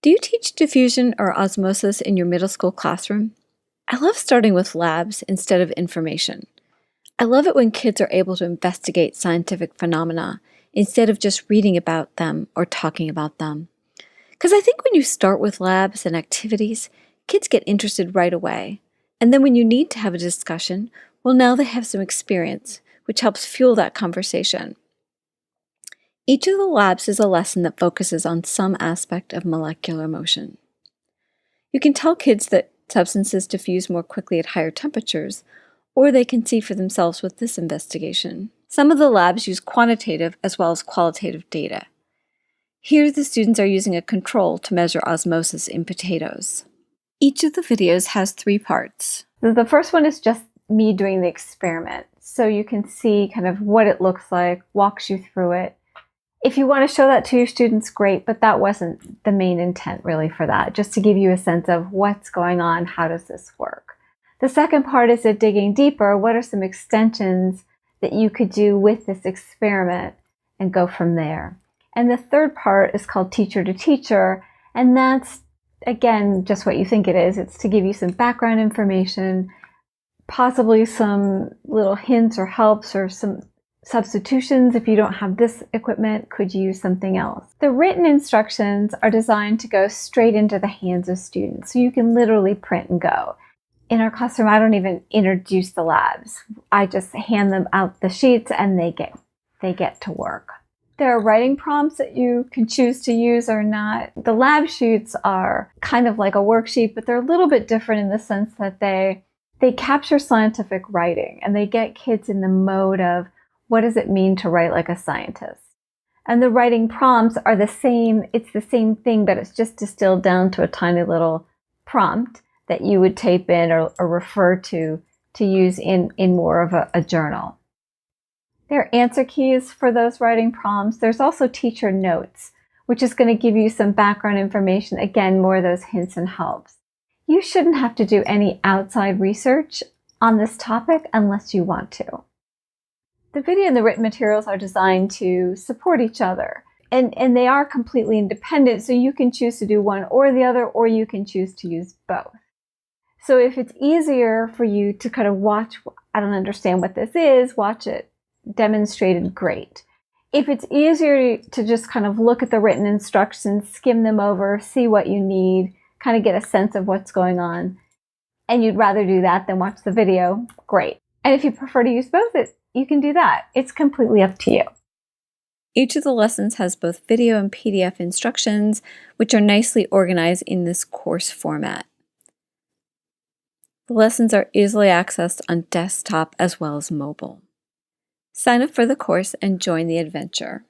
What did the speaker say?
Do you teach diffusion or osmosis in your middle school classroom? I love starting with labs instead of information. I love it when kids are able to investigate scientific phenomena instead of just reading about them or talking about them. Because I think when you start with labs and activities, kids get interested right away. And then when you need to have a discussion, well, now they have some experience, which helps fuel that conversation. Each of the labs is a lesson that focuses on some aspect of molecular motion. You can tell kids that substances diffuse more quickly at higher temperatures, or they can see for themselves with this investigation. Some of the labs use quantitative as well as qualitative data. Here, the students are using a control to measure osmosis in potatoes. Each of the videos has 3 parts. The first one is just me doing the experiment, so you can see kind of what it looks like, walks you through it. If you want to show that to your students, great, but that wasn't the main intent really for that, just to give you a sense of what's going on, how does this work. The second part is digging deeper. What are some extensions that you could do with this experiment and go from there? And the third part is called teacher to teacher, and that's, again, just what you think it is. It's to give you some background information, possibly some little hints or helps or some substitutions. If you don't have this equipment, could you use something else? The written instructions are designed to go straight into the hands of students, so you can literally print and go. In our classroom, I don't even introduce the labs. I just hand them out the sheets and they get to work. There are writing prompts that you can choose to use or not. The lab sheets are kind of like a worksheet, but they're a little bit different in the sense that they capture scientific writing and they get kids in the mode of what does it mean to write like a scientist? And the writing prompts are the same, it's the same thing, but it's just distilled down to a tiny little prompt that you would type in or refer to use in more of a journal. There are answer keys for those writing prompts. There's also teacher notes, which is going to give you some background information. Again, more of those hints and helps. You shouldn't have to do any outside research on this topic unless you want to. The video and the written materials are designed to support each other, and they are completely independent, so you can choose to do one or the other, or you can choose to use both. So if it's easier for you to kind of watch, I don't understand what this is, watch it demonstrated, great. If it's easier to just kind of look at the written instructions, skim them over, see what you need, kind of get a sense of what's going on, and you'd rather do that than watch the video, great. And if you prefer to use both, you can do that. It's completely up to you. Each of the lessons has both video and PDF instructions, which are nicely organized in this course format. The lessons are easily accessed on desktop as well as mobile. Sign up for the course and join the adventure.